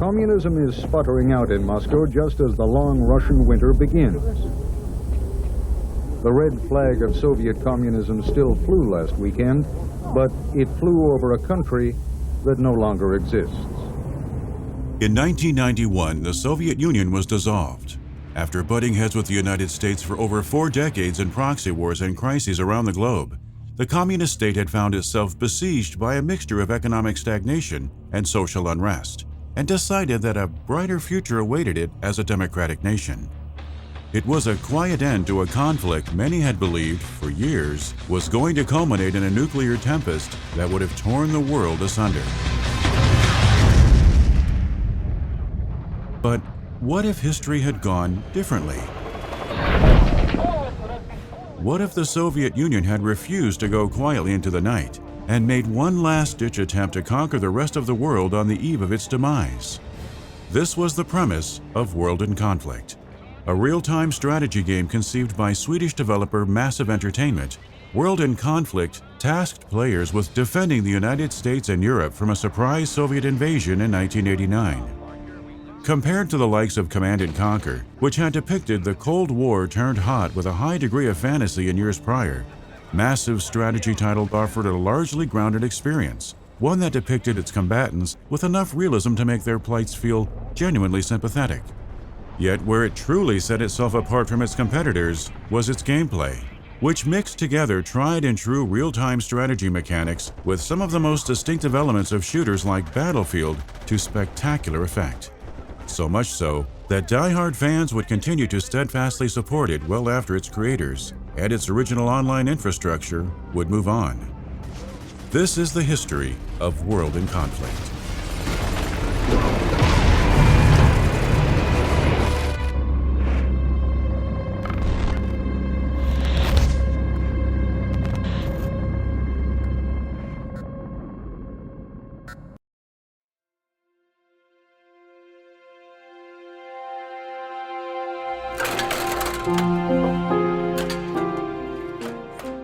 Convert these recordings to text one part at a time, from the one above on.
Communism is sputtering out in Moscow just as the long Russian winter begins. The red flag of Soviet communism still flew last weekend, but it flew over a country that no longer exists. In 1991, the Soviet Union was dissolved. After butting heads with the United States for over 4 decades in proxy wars and crises around the globe, the communist state had found itself besieged by a mixture of economic stagnation and social unrest, and decided that a brighter future awaited it as a democratic nation. It was a quiet end to a conflict many had believed for years was going to culminate in a nuclear tempest that would have torn the world asunder. But what if history had gone differently? What if the Soviet Union had refused to go quietly into the night and made one last-ditch attempt to conquer the rest of the world on the eve of its demise? This was the premise of World in Conflict, a real-time strategy game conceived by Swedish developer Massive Entertainment. World in Conflict tasked players with defending the United States and Europe from a surprise Soviet invasion in 1989. Compared to the likes of Command and Conquer, which had depicted the Cold War turned hot with a high degree of fantasy in years prior, Massive's strategy title offered a largely grounded experience, one that depicted its combatants with enough realism to make their plights feel genuinely sympathetic. Yet where it truly set itself apart from its competitors was its gameplay, which mixed together tried and true real-time strategy mechanics with some of the most distinctive elements of shooters like Battlefield to spectacular effect. So much so that die-hard fans would continue to steadfastly support it well after its creators and its original online infrastructure would move on. This is the history of World in Conflict.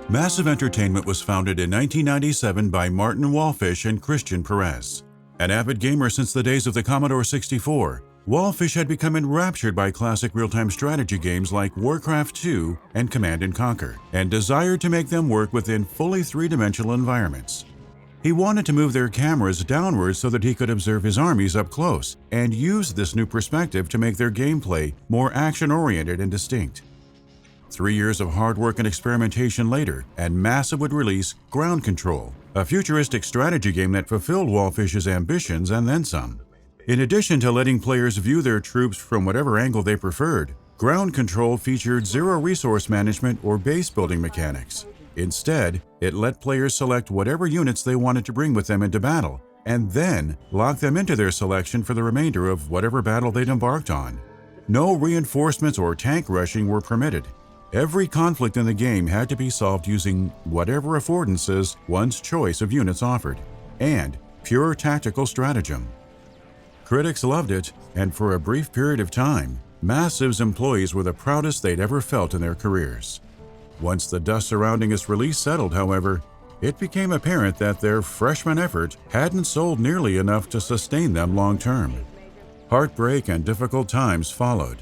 Massive Entertainment was founded in 1997 by Martin Wallfish and Christian Perez. An avid gamer since the days of the Commodore 64, Wallfish had become enraptured by classic real-time strategy games like Warcraft II and Command & Conquer, and desired to make them work within fully three-dimensional environments. He wanted to move their cameras downwards so that he could observe his armies up close, and use this new perspective to make their gameplay more action-oriented and distinct. 3 years of hard work and experimentation later, and Massive would release Ground Control, a futuristic strategy game that fulfilled Wallfish's ambitions and then some. In addition to letting players view their troops from whatever angle they preferred, Ground Control featured zero resource management or base building mechanics. Instead, it let players select whatever units they wanted to bring with them into battle, and then lock them into their selection for the remainder of whatever battle they'd embarked on. No reinforcements or tank rushing were permitted. Every conflict in the game had to be solved using whatever affordances one's choice of units offered, and pure tactical stratagem. Critics loved it, and for a brief period of time, Massive's employees were the proudest they'd ever felt in their careers. Once the dust surrounding its release settled, however, it became apparent that their freshman effort hadn't sold nearly enough to sustain them long-term. Heartbreak and difficult times followed,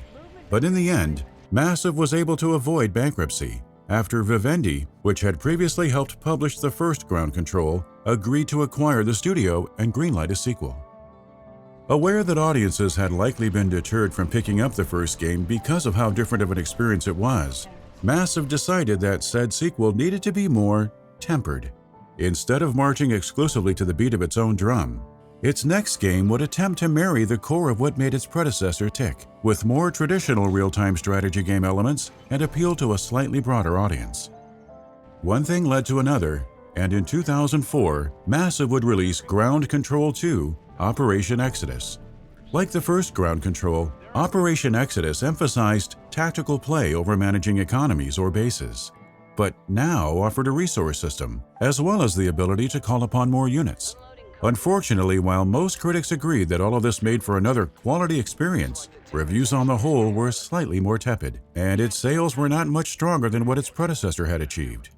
but in the end, Massive was able to avoid bankruptcy after Vivendi, which had previously helped publish the first Ground Control, agreed to acquire the studio and greenlight a sequel. Aware that audiences had likely been deterred from picking up the first game because of how different of an experience it was, Massive decided that said sequel needed to be more tempered. Instead of marching exclusively to the beat of its own drum, its next game would attempt to marry the core of what made its predecessor tick, with more traditional real-time strategy game elements and appeal to a slightly broader audience. One thing led to another, and in 2004, Massive would release Ground Control 2: Operation Exodus. Like the first Ground Control, Operation Exodus emphasized tactical play over managing economies or bases, but now offered a resource system, as well as the ability to call upon more units. Unfortunately, while most critics agreed that all of this made for another quality experience, reviews on the whole were slightly more tepid, and its sales were not much stronger than what its predecessor had achieved.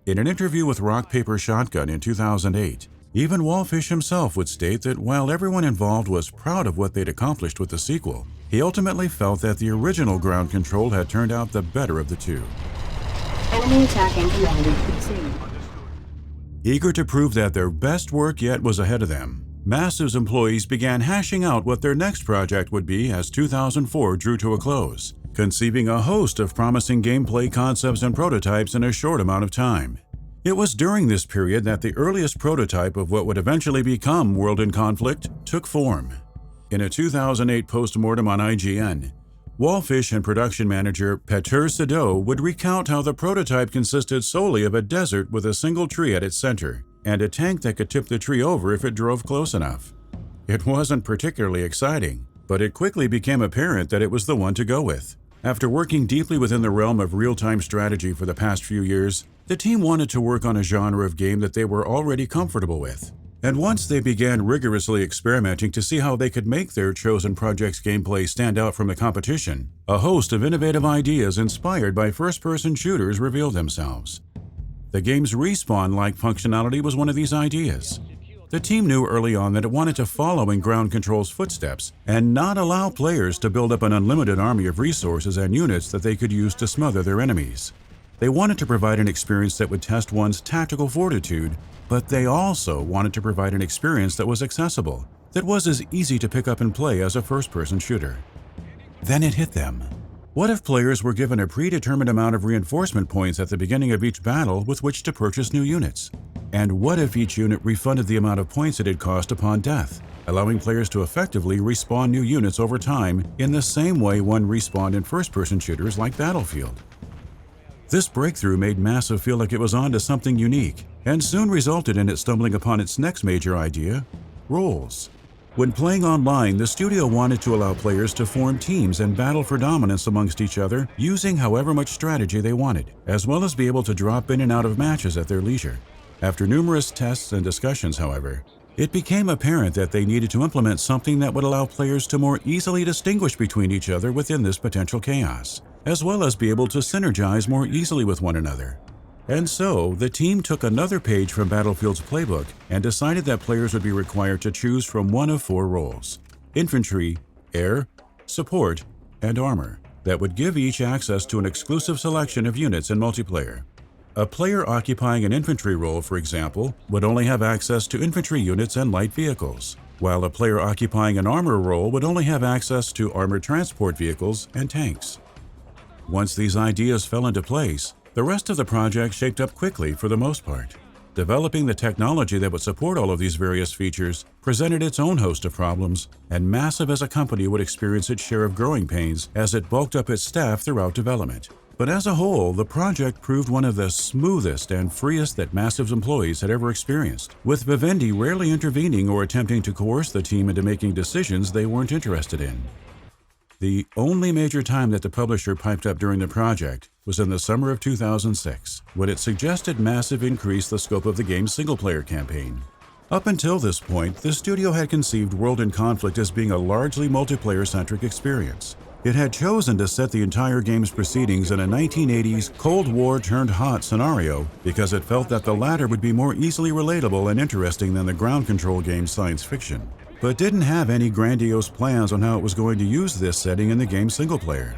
In an interview with Rock Paper Shotgun in 2008, Even Wallfish himself would state that while everyone involved was proud of what they'd accomplished with the sequel, he ultimately felt that the original ground control had turned out the better of the two. Enemy attacking Commander PC. Eager to prove that their best work yet was ahead of them, Massive's employees began hashing out what their next project would be as 2004 drew to a close, conceiving a host of promising gameplay concepts and prototypes in a short amount of time. It was during this period that the earliest prototype of what would eventually become World in Conflict took form. In a 2008 postmortem on IGN, Wallfish and production manager Peter Sido would recount how the prototype consisted solely of a desert with a single tree at its center, and a tank that could tip the tree over if it drove close enough. It wasn't particularly exciting, but it quickly became apparent that it was the one to go with. After working deeply within the realm of real-time strategy for the past few years, the team wanted to work on a genre of game that they were already comfortable with. And once they began rigorously experimenting to see how they could make their chosen project's gameplay stand out from the competition, a host of innovative ideas inspired by first-person shooters revealed themselves. The game's respawn-like functionality was one of these ideas. The team knew early on that it wanted to follow in ground control's footsteps and not allow players to build up an unlimited army of resources and units that they could use to smother their enemies. They wanted to provide an experience that would test one's tactical fortitude, but they also wanted to provide an experience that was accessible, that was as easy to pick up and play as a first-person shooter. Then it hit them. What if players were given a predetermined amount of reinforcement points at the beginning of each battle with which to purchase new units? And what if each unit refunded the amount of points it had cost upon death, allowing players to effectively respawn new units over time in the same way one respawned in first-person shooters like Battlefield? This breakthrough made Massive feel like it was onto something unique, and soon resulted in it stumbling upon its next major idea: roles. When playing online, the studio wanted to allow players to form teams and battle for dominance amongst each other using however much strategy they wanted, as well as be able to drop in and out of matches at their leisure. After numerous tests and discussions, however, it became apparent that they needed to implement something that would allow players to more easily distinguish between each other within this potential chaos, as well as be able to synergize more easily with one another. And so, the team took another page from Battlefield's playbook and decided that players would be required to choose from one of four roles: infantry, air, support, and armor, that would give each access to an exclusive selection of units in multiplayer. A player occupying an infantry role, for example, would only have access to infantry units and light vehicles, while a player occupying an armor role would only have access to armored transport vehicles and tanks. Once these ideas fell into place, the rest of the project shaped up quickly for the most part. Developing the technology that would support all of these various features presented its own host of problems, and Massive as a company would experience its share of growing pains as it bulked up its staff throughout development. But as a whole, the project proved one of the smoothest and freest that Massive's employees had ever experienced, with Vivendi rarely intervening or attempting to coerce the team into making decisions they weren't interested in. The only major time that the publisher piped up during the project was in the summer of 2006, when it suggested Massive increase the scope of the game's single-player campaign. Up until this point, the studio had conceived World in Conflict as being a largely multiplayer-centric experience. It had chosen to set the entire game's proceedings in a 1980s Cold War-turned-hot scenario because it felt that the latter would be more easily relatable and interesting than the ground control game's science fiction, but didn't have any grandiose plans on how it was going to use this setting in the game's single-player.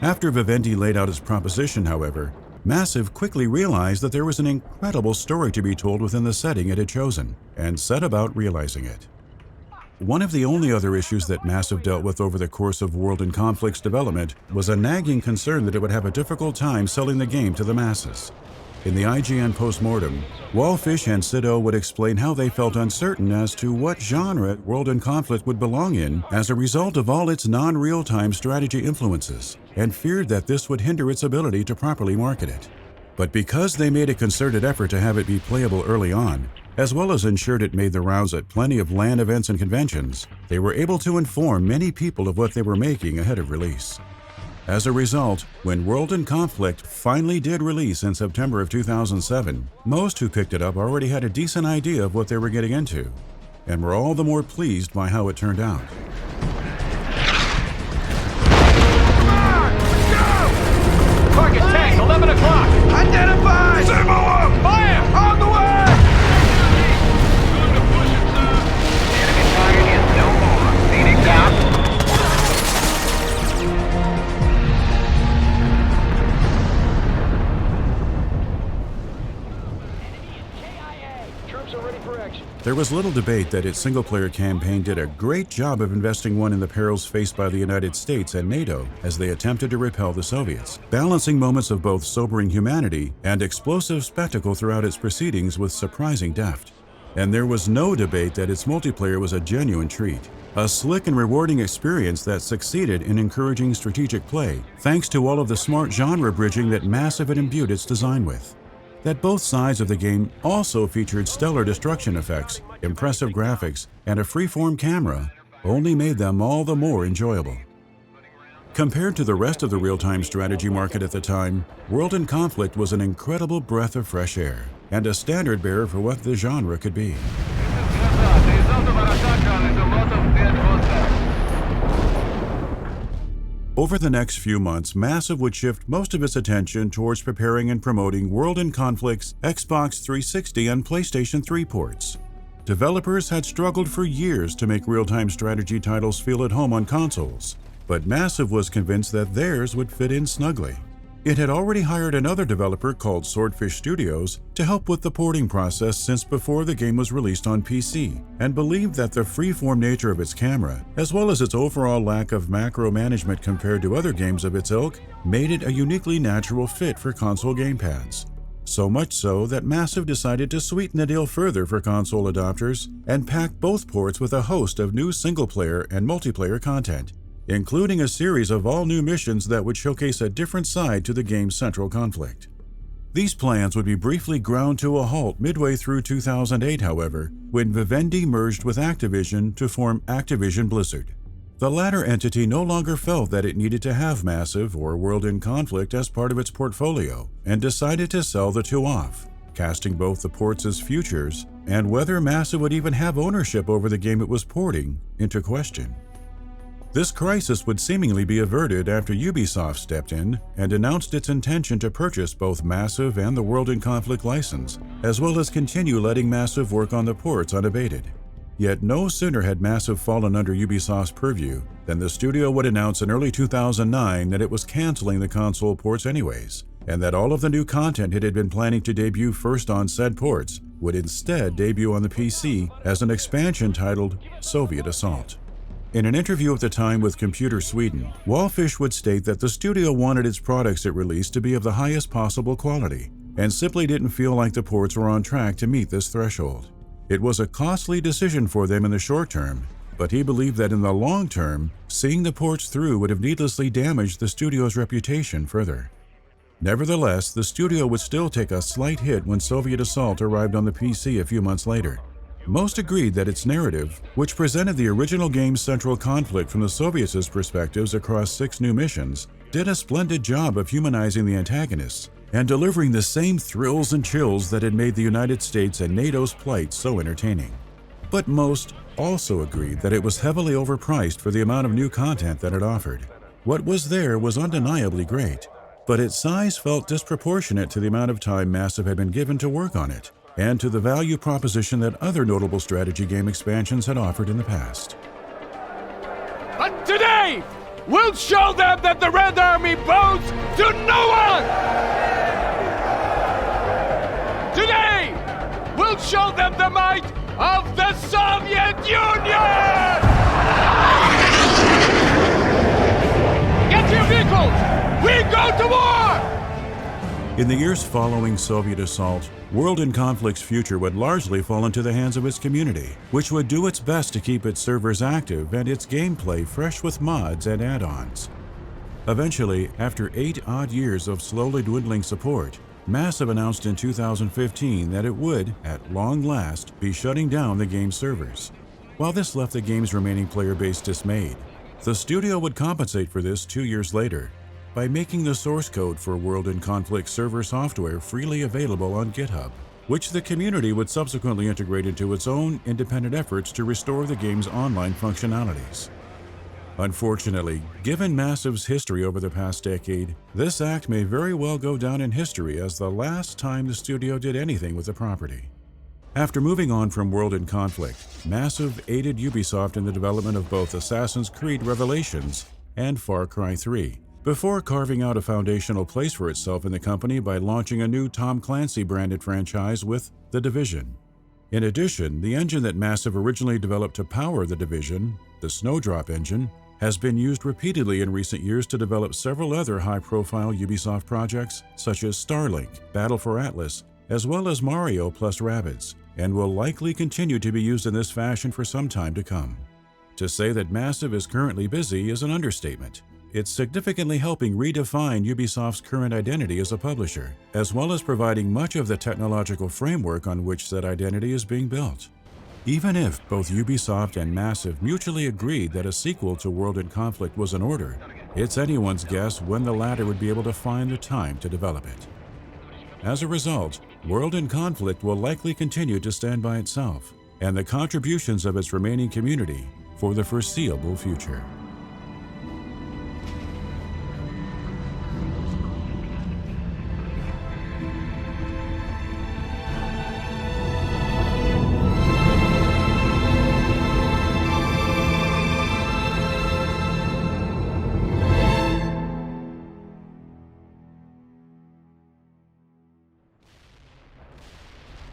After Vivendi laid out its proposition, however, Massive quickly realized that there was an incredible story to be told within the setting it had chosen, and set about realizing it. One of the only other issues that Massive dealt with over the course of World in Conflict's development was a nagging concern that it would have a difficult time selling the game to the masses. In the IGN postmortem, Wallfish and Sido would explain how they felt uncertain as to what genre World in Conflict would belong in as a result of all its non-real-time strategy influences, and feared that this would hinder its ability to properly market it. But because they made a concerted effort to have it be playable early on, as well as ensured it made the rounds at plenty of LAN events and conventions, they were able to inform many people of what they were making ahead of release. As a result, when World in Conflict finally did release in September of 2007, most who picked it up already had a decent idea of what they were getting into, and were all the more pleased by how it turned out. Target tank, 11 o'clock! Identified! Symbol up! Fire! On the way! Troops are ready for action. There was little debate that its single-player campaign did a great job of investing one in the perils faced by the United States and NATO as they attempted to repel the Soviets, balancing moments of both sobering humanity and explosive spectacle throughout its proceedings with surprising depth. And there was no debate that its multiplayer was a genuine treat, a slick and rewarding experience that succeeded in encouraging strategic play thanks to all of the smart genre bridging that Massive had imbued its design with. That both sides of the game also featured stellar destruction effects, impressive graphics, and a freeform camera only made them all the more enjoyable. Compared to the rest of the real-time strategy market at the time, World in Conflict was an incredible breath of fresh air and a standard-bearer for what the genre could be. Over the next few months, Massive would shift most of its attention towards preparing and promoting World in Conflict's Xbox 360 and PlayStation 3 ports. Developers had struggled for years to make real-time strategy titles feel at home on consoles, but Massive was convinced that theirs would fit in snugly. It had already hired another developer called Swordfish Studios to help with the porting process since before the game was released on PC, and believed that the freeform nature of its camera, as well as its overall lack of macro management compared to other games of its ilk, made it a uniquely natural fit for console gamepads. So much so that Massive decided to sweeten the deal further for console adopters and pack both ports with a host of new single-player and multiplayer content, including a series of all-new missions that would showcase a different side to the game's central conflict. These plans would be briefly ground to a halt midway through 2008, however, when Vivendi merged with Activision to form Activision Blizzard. The latter entity no longer felt that it needed to have Massive or World in Conflict as part of its portfolio and decided to sell the two off, casting both the ports as futures and whether Massive would even have ownership over the game it was porting into question. This crisis would seemingly be averted after Ubisoft stepped in and announced its intention to purchase both Massive and the World in Conflict license, as well as continue letting Massive work on the ports unabated. Yet no sooner had Massive fallen under Ubisoft's purview than the studio would announce in early 2009 that it was canceling the console ports anyways, and that all of the new content it had been planning to debut first on said ports would instead debut on the PC as an expansion titled Soviet Assault. In an interview at the time with Computer Sweden, Wallfish would state that the studio wanted its products it released to be of the highest possible quality, and simply didn't feel like the ports were on track to meet this threshold. It was a costly decision for them in the short term, but he believed that in the long term, seeing the ports through would have needlessly damaged the studio's reputation further. Nevertheless, the studio would still take a slight hit when Soviet Assault arrived on the PC a few months later. Most agreed that its narrative, which presented the original game's central conflict from the Soviets' perspectives across 6 new missions, did a splendid job of humanizing the antagonists and delivering the same thrills and chills that had made the United States and NATO's plight so entertaining. But most also agreed that it was heavily overpriced for the amount of new content that it offered. What was there was undeniably great, but its size felt disproportionate to the amount of time Massive had been given to work on it, and to the value proposition that other notable strategy game expansions had offered in the past. But today, we'll show them that the Red Army bows to no one! Today, we'll show them the might of the Soviet Union! Get your vehicles! We go to war! In the years following Soviet Assault, World in Conflict's future would largely fall into the hands of its community, which would do its best to keep its servers active and its gameplay fresh with mods and add-ons. Eventually, after 8 odd years of slowly dwindling support, Massive announced in 2015 that it would, at long last, be shutting down the game's servers. While this left the game's remaining player base dismayed, the studio would compensate for this 2 years later by making the source code for World in Conflict server software freely available on GitHub, which the community would subsequently integrate into its own independent efforts to restore the game's online functionalities. Unfortunately, given Massive's history over the past decade, this act may very well go down in history as the last time the studio did anything with the property. After moving on from World in Conflict, Massive aided Ubisoft in the development of both Assassin's Creed Revelations and Far Cry 3, before carving out a foundational place for itself in the company by launching a new Tom Clancy-branded franchise with The Division. In addition, the engine that Massive originally developed to power the division, the Snowdrop engine, has been used repeatedly in recent years to develop several other high-profile Ubisoft projects, such as Starlink, Battle for Atlas, as well as Mario plus Rabbids, and will likely continue to be used in this fashion for some time to come. To say that Massive is currently busy is an understatement. It's significantly helping redefine Ubisoft's current identity as a publisher, as well as providing much of the technological framework on which that identity is being built. Even if both Ubisoft and Massive mutually agreed that a sequel to World in Conflict was in order, it's anyone's guess when the latter would be able to find the time to develop it. As a result, World in Conflict will likely continue to stand by itself and the contributions of its remaining community for the foreseeable future.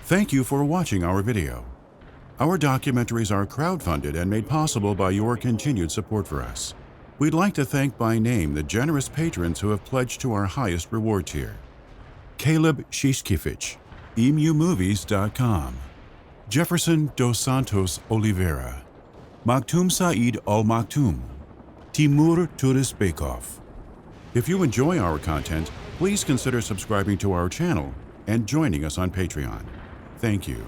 Thank you for watching our video. Our documentaries are crowdfunded and made possible by your continued support for us. We'd like to thank by name the generous patrons who have pledged to our highest reward tier. Caleb Shishkevich, emumovies.com, Jefferson Dos Santos Oliveira, Maktoum Saeed Al Maktoum, Timur Turisbekov. If you enjoy our content, please consider subscribing to our channel and joining us on Patreon. Thank you.